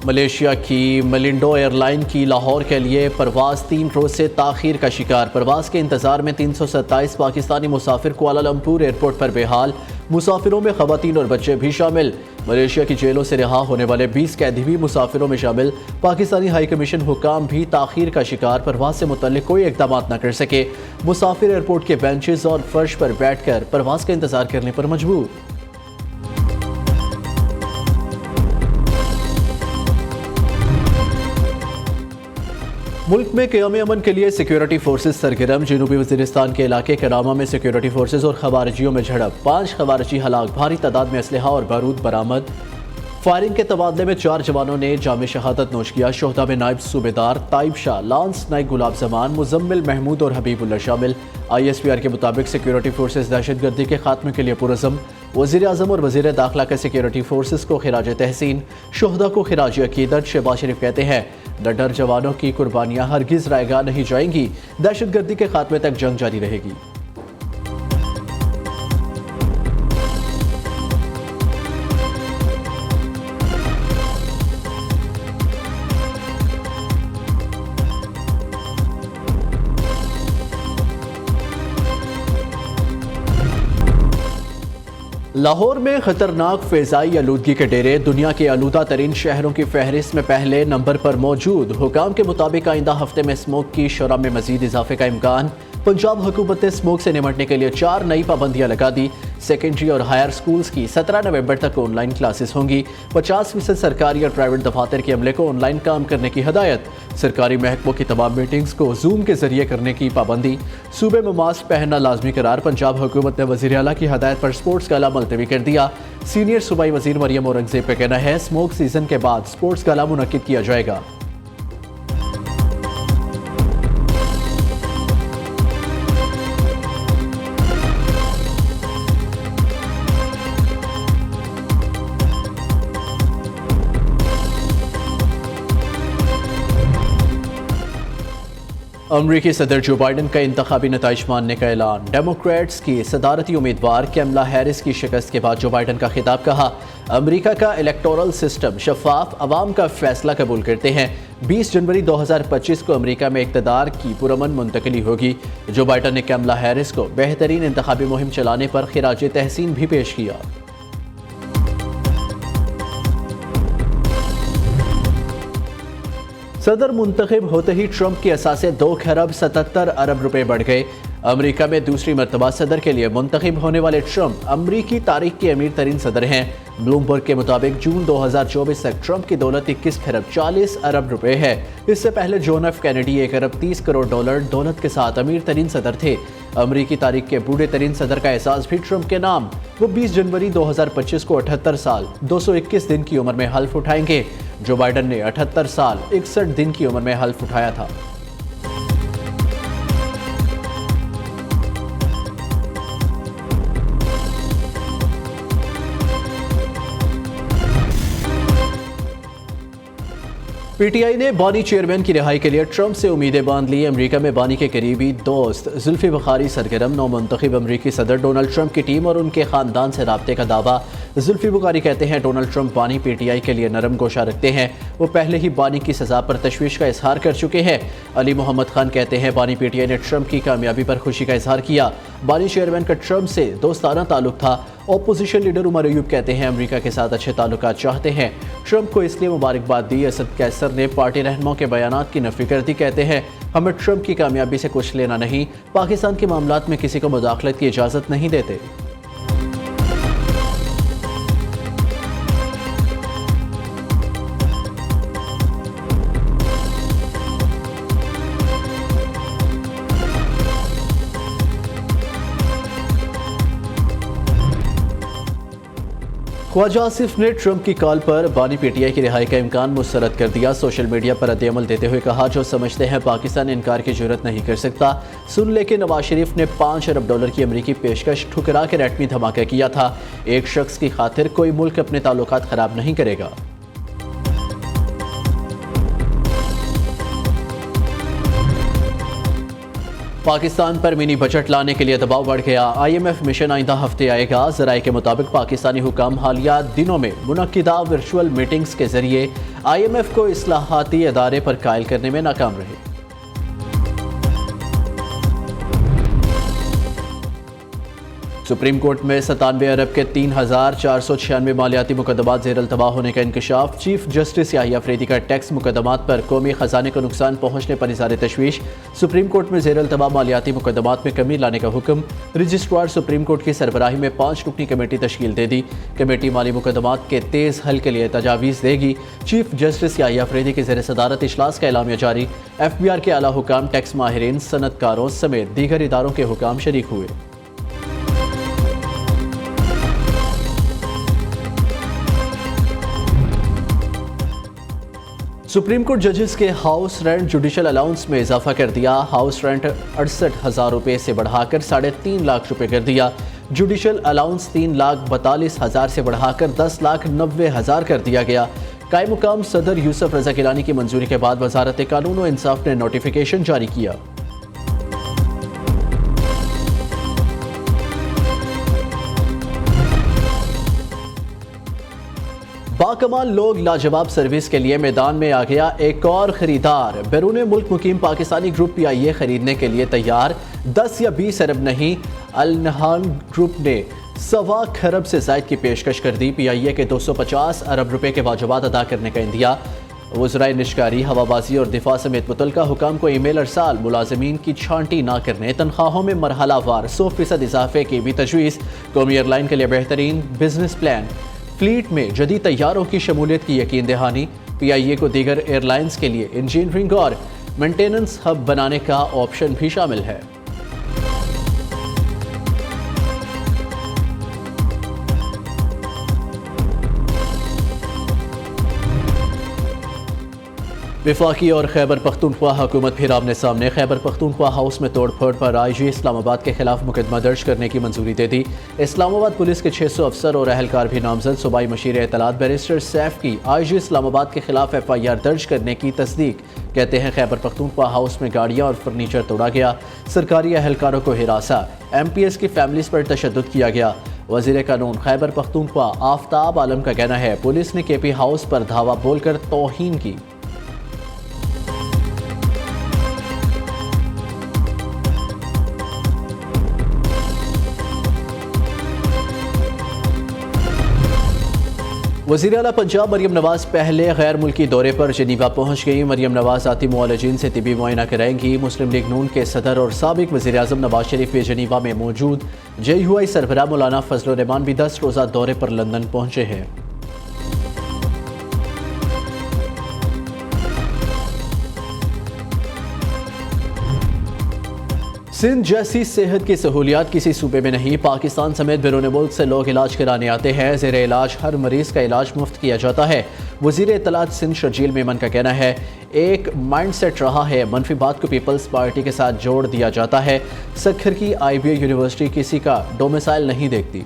Malaysia की मलिंडो airline की लाहौर के लिए परवाज 3 रोज से ताखीर का शिकार। परवाज के इंतजार में 327 पाकिस्तानी मुसाफिर कुआलालंपुर एयरपोर्ट पर बेहाल। मुसाफिरों में खवातीन और बच्चे भी शामिल। मलेशिया की जेलों से रिहा होने वाले 20 कैदी भी मुसाफिरों में शामिल। पाकिस्तानी हाई कमीशन हुकाम भी ताखीर का शिकार। परवाज से मुतल्लिक कोई इकदाम न कर सके। मुसाफिर एयरपोर्ट के बेंचेस और फर्श पर बैठ कर परवाज का इंतजार करने पर मजबूर। मुल्क में क़याम अमन के लिए सिक्योरिटी फोर्सेज सरगर्म। जनूबी वज़ीरिस्तान के इलाके करामा में सिक्योरिटी फोर्सेज और खवारिजियों में झड़प। 5 खवारिजी हलाक। भारी तादाद में असलहा और बारूद बरामद। फायरिंग के तबादले में 4 जवानों ने जाम शहादत नोश किया। शोहदा में नायब सूबेदार ताइब शाह, लांस नाइक गुलाब जमान, मुजम्मिल महमूद और हबीबुल्ला शामिल। ISPR के मुताबिक सिक्योरिटी फोर्सेज दहशतगर्दी के खात्मे के लिए पुरज़म। वज़ीर आज़म और वज़ीर दाखिला के सिक्योरिटी फोर्सेज को खिराज तहसीन। शोहदा को खिराज अकीदत। शहबाज शरीफ कहते हैं डर जवानों की कुर्बानियां हरगिज़ रायगा नहीं जाएंगी। दहशतगर्दी के खात्मे तक जंग जारी रहेगी। लाहौर में खतरनाक फ़िज़ाई आलूदगी के डेरे दुनिया के आलूदा तरीन शहरों की फहरिस्त में पहले नंबर पर मौजूद। हुकाम के मुताबिक आइंदा हफ्ते में स्मोक की शरह में मजीद इजाफे का इम्कान। पंजाब हुकूमत ने स्मोक से निपटने के लिए 4 नई पाबंदियां लगा दी। सेकेंडरी और हायर स्कूल्स की 17 नवंबर तक ऑनलाइन क्लासेस होंगी। 50% सरकारी और प्राइवेट दफातर के अमले को ऑनलाइन काम करने की हदायत। सरकारी महकमों की तमाम मीटिंग्स को जूम के जरिए करने की पाबंदी। सूबे में मास्क पहनना लाजमी करार। पंजाब हुकूमत ने वज़ीर आला की हदायत पर स्पोर्ट्स गाला मुलतवी कर दिया। सीनियर सूबाई वज़ीर मरियम औरंगजेब का कहना है स्मोक सीजन के बाद स्पोर्ट्स गाला मुनक्किद किया जाएगा। अमरीकी सदर जो बाइडन का इंतखाबी नताइज मानने का ऐलान। डेमोक्रेट्स की सदारती उम्मीदवार कैमला हैरिस की शिकस्त के बाद जो बाइडन का खिताब। कहा अमरीका का इलेक्टोरल सिस्टम शफाफ, अवाम का फैसला कबूल करते हैं। 20 जनवरी 2025 को अमरीका में इक़्तिदार की पुरअमन मुंतकली होगी। जो बाइडन ने कैमला हैरिस को बेहतरीन इंतखाबी मुहिम चलाने पर खिराज तहसीन भी पेश किया। सदर मुंतखब होते ही ट्रंप के असासे 2 खरब 77 अरब रुपए बढ़ गए। अमेरिका में दूसरी मरतबा सदर के लिए मुंतखब होने वाले ट्रंप अमरीकी तारीख के अमीर तरीन सदर हैं। ब्लूमबर्ग के मुताबिक जून 2024 तक ट्रंप की दौलत 21 खरब 40 अरब रुपए है। इससे पहले जॉन एफ कैनेडी 1 अरब 30 करोड़ डॉलर दौलत के साथ अमीर तरीन सदर थे। अमरीकी तारीख के बूढ़े तरीन सदर का एहसास भी ट्रंप के नाम। वो 20 जनवरी 2025 को 78 साल 221 दिन की उम्र में हल्फ उठाएंगे। जो बाइडन ने 78 साल 61 दिन की उम्र में हल्फ उठाया था। पीटीआई ने बानी चेयरमैन की रिहाई के लिए ट्रंप से उम्मीदें बांध ली। अमेरिका में बानी के करीबी दोस्त जुल्फी बुखारी सरगर्म। नौमुंतखब अमरीकी सदर डोनाल्ड ट्रंप की टीम और उनके खानदान से राब्ते का दावा। जुल्फी बुखारी कहते हैं डोनाल्ड ट्रंप बानी पीटीआई के लिए नरम गोशा रखते हैं। वो पहले ही बानी की सजा पर तशवीश का इजहार कर चुके हैं। अली मोहम्मद खान कहते हैं बानी पीटीआई ने ट्रंप की कामयाबी पर खुशी का इजहार किया। बानी चेयरमैन का ट्रंप से दोस्ताना ताल्लुक था। ऑपोजिशन लीडर उमर अयूब कहते हैं अमेरिका के साथ अच्छे ताल्लुकात चाहते हैं। ट्रंप को इसलिए मुबारकबाद दी। असद कैसर ने पार्टी रहनुमाओं के बयानात की नफी कर दी। कहते हैं हमें ट्रंप की कामयाबी से कुछ लेना नहीं, पाकिस्तान के मामलात में किसी को मुदाखलत की इजाज़त नहीं देते। ख्वाजा आसिफ ने ट्रंप की कॉल पर बानी पीटीआई की रिहाई का इम्कान मुस्तरद कर दिया। सोशल मीडिया पर रद्द-ए-अमल देते हुए कहा जो समझते हैं पाकिस्तान इनकार की जुर्रत नहीं कर सकता। सुन ले कि नवाज शरीफ ने 5 अरब डॉलर की अमरीकी पेशकश ठुकरा कर एटमी धमाका किया था। एक शख्स की खातिर कोई मुल्क अपने ताल्लुकात खराब नहीं करेगा। पाकिस्तान पर मिनी बजट लाने के लिए दबाव बढ़ गया। IMF मिशन आइंदा हफ्ते आएगा। ज़राए के मुताबिक पाकिस्तानी हुकाम हालिया दिनों में मुनक्किदा वर्चुअल मीटिंग्स के जरिए IMF को इस्लाहाती इदारे पर कायल करने में नाकाम रहे। सुप्रीम कोर्ट में 97 अरब के 3,496 मालियाती मुकदमात ज़ेर अल्तवा होने का इंकशाफ। चीफ जस्टिस याहिया अफरीदी का टैक्स मुकदमात पर कौमी खजाने को नुकसान पहुंचने पर इज़हार तशवीश। सुप्रीम कोर्ट में ज़ेर अल्तवा मालियाती मुकदमात में कमी लाने का हुक्म। रजिस्ट्रार सुप्रीम कोर्ट की सरबराही में 5 रुकनी कमेटी तश्कील दे दी। कमेटी माली मुकदमात के तेज़ हल के लिए तजावीज़ देगी। चीफ जस्टिस याहिया अफरीदी की ज़ेर सदारत इजलास का एलामिया जारी। FBR के आला हुकाम, टैक्स माहिरीन, सनतकारों समेत दीगर इदारों के हुकाम शरीक हुए। सुप्रीम कोर्ट जजेस के हाउस रेंट जुडिशल अलाउंस में इजाफा कर दिया। हाउस रेंट 68,000 रुपये से बढ़ाकर 3.5 लाख रुपये कर दिया। जुडिशल अलाउंस 3,42,000 से बढ़ाकर 10,90,000 कर दिया गया। कायम मुकाम सदर यूसुफ रजा गिलानी की मंजूरी के बाद वजारत कानून व इंसाफ ने नोटिफिकेशन जारी किया। बाकमाल लोग लाजवाब सर्विस के लिए मैदान में आ गया एक और खरीदार। बैरून मुल्क मुकीम पाकिस्तानी ग्रुप PIA खरीदने के लिए तैयार। 10 या 20 अरब नहीं, अल नहान ग्रुप ने 1.25 खरब से जायद की पेशकश कर दी। PIA के 250 अरब रुपए के वाजबात अदा करने का इंदिया। वज़राए निशकारी, हवाबाजी और दिफा समेत मुतल्लिका हुकाम को ईमेल अरसाल, मुलाजमीन की छांटी ना करने, तनख्वाहों में मरहलावार 100% इजाफे की भी तजवीज़। कौमी एयरलाइन के लिए बेहतरीन बिजनेस प्लान। फ्लीट में जदीद तैयारों की शमूलियत की यकीन दहानी। PIA को दीगर एयरलाइंस के लिए इंजीनियरिंग और मेंटेनेंस हब बनाने का ऑप्शन भी शामिल है। वफाकी और खैबर पख्तूनख्वा हुकूमत फिर आमने सामने। खैबर पख्तूनख्वा हाउस में तोड़फोड़ पर IG इस्लामाबाद के खिलाफ मुकदमा दर्ज करने की मंजूरी दे दी। इस्लामाबाद पुलिस के 600 अफसर और अहलकार भी नामजद। सूबाई मशीर इत्तलात बैरिस्टर सैफ की IG इस्लामाबाद के खिलाफ FIR दर्ज करने की तस्दीक। कहते हैं खैबर पख्तूनख्वा हाउस में गाड़ियाँ और फर्नीचर तोड़ा गया। सरकारी अहलकारों को हिरासा। MPS की फैमिलीज पर तशद्दुद किया गया। वज़ीर कानून खैबर पख्तूनख्वा आफ्ताब आलम का कहना है पुलिस ने KP हाउस पर धावा बोलकर तौहीन की। वज़ीर आला पंजाब मरियम नवाज पहले गैर मुल्की दौरे पर जेनीवा पहुँच गई। मरियम नवाज आती मुआलजीन से तिबी मुआयना कराएंगी। मुस्लिम लीग नून के सदर और साबिक वज़ीर आज़म नवाज शरीफ भी जेनीवा में मौजूद। JUI सरबराह मौलाना फजल रहमान भी 10 रोज़ा दौरे पर लंदन पहुँचे हैं। सिंध जैसी सेहत की सहूलियात किसी सूबे में नहीं। पाकिस्तान समेत बैरून मुल्क से लोग इलाज कराने आते हैं। ज़ेर इलाज हर मरीज का इलाज मुफ्त किया जाता है। वज़ीर इत्तलात सिंध शर्जील मेमन का कहना है एक माइंड सेट रहा है, मनफी बात को पीपल्स पार्टी के साथ जोड़ दिया जाता है। सक्खर की IBA यूनिवर्सिटी किसी का डोमिसाइल नहीं देखती।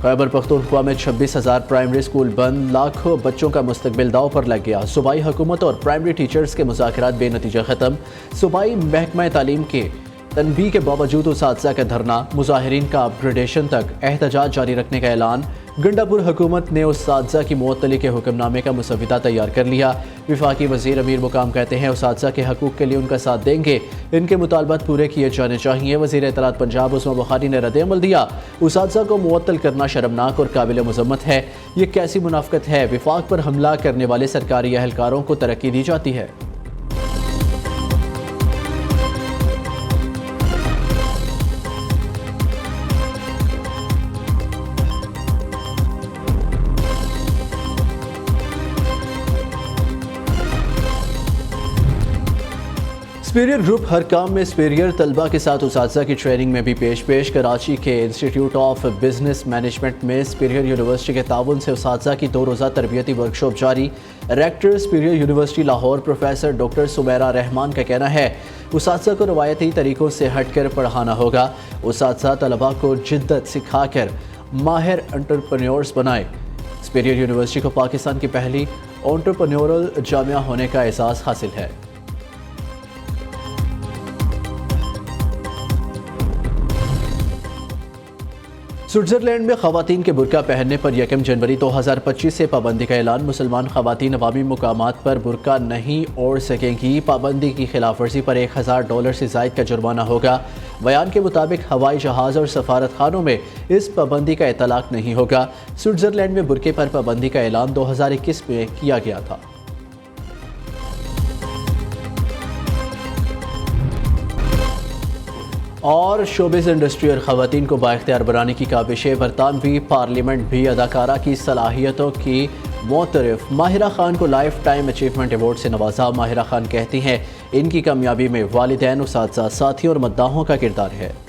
खैबर पख्तूनख्वा में 26,000 प्राइमरी स्कूल बंद। लाखों बच्चों का मुस्तकबिल दाव पर लग गया। सूबाई हुकूमत और प्राइमरी टीचर्स के मुज़ाकरात बेनतीजा ख़त्म। सूबाई महकमा तालीम के तनबीह के बावजूद उसातिज़ा का धरना। मुजाहिरीन का अपग्रेडेशन तक एहतजाज जारी रखने का ऐलान। गंडापुर हुकूमत ने उसातिज़ा की मुअत्तली के हुक्मनामे का मुसविदा तैयार कर लिया। वफाकी वज़ीर अमीर मुकाम कहते हैं उसातिज़ा के हकूक़ के लिए उनका साथ देंगे। इनके मुतालबात पूरे किए जाने चाहिए। वज़ीर इत्तलात पंजाब उस्मा बुखारी ने रद्द-ए-अमल दिया। उसातिज़ा को मुअत्तल करना शर्मनाक और काबिल मज़म्मत है। ये कैसी मुनाफ़क़त है? वफाक पर हमला करने वाले सरकारी अहलकारों को तरक्की दी जाती है। सुपीरियर ग्रुप हर काम में सुपीरियर तलबा के साथ उसातिज़ा की ट्रेनिंग में भी पेश। कराची के इंस्टीट्यूट ऑफ बिजनेस मैनेजमेंट में सुपीरियर यूनिवर्सिटी के ताउन से उसातिज़ा की 2 रोज़ा तरबियती वर्कशॉप जारी। Rector Superior University Lahore professor doctor Sumaira Rehman का कहना है उसातिज़ा को रवायती तरीक़ों से हट कर पढ़ाना होगा। उसातिज़ा तलबा को जिद्दत सिखाकर माहिर एंटरप्रेन्योर्स बनाए। सुपीरियर यूनिवर्सिटी को पाकिस्तान की पहली एंटरप्रेन्योरल जामिया होने का एहसास हासिल है। स्विट्जरलैंड में खवातीन के बुर्का पहनने पर 1 जनवरी 2025 से पाबंदी का ऐलान। मुसलमान खवातीन अवामी मुकामात पर बुर्का नहीं ओढ़ सकेंगी। पाबंदी की खिलाफ वर्जी पर $1000 से ज़ायद का जुर्माना होगा। बयान के मुताबिक हवाई जहाज़ और सफारत खानों में इस पाबंदी का इतलाक नहीं होगा। स्विट्जरलैंड में बुर्के पर पाबंदी का ऐलान 2021 में किया गया था। और शोबिस इंडस्ट्री और ख़वातीन को बाइख्तियार बनाने की काबिशें। बरतानवी पार्लियामेंट भी अदाकारा की सलाहियतों की मोतरफ। माहिरा खान को लाइफ टाइम अचीवमेंट अवार्ड से नवाजा। माहिरा खान कहती हैं इनकी कामयाबी में वालिदैन, उस्ताद, साथियों और मद्दाहों का किरदार है।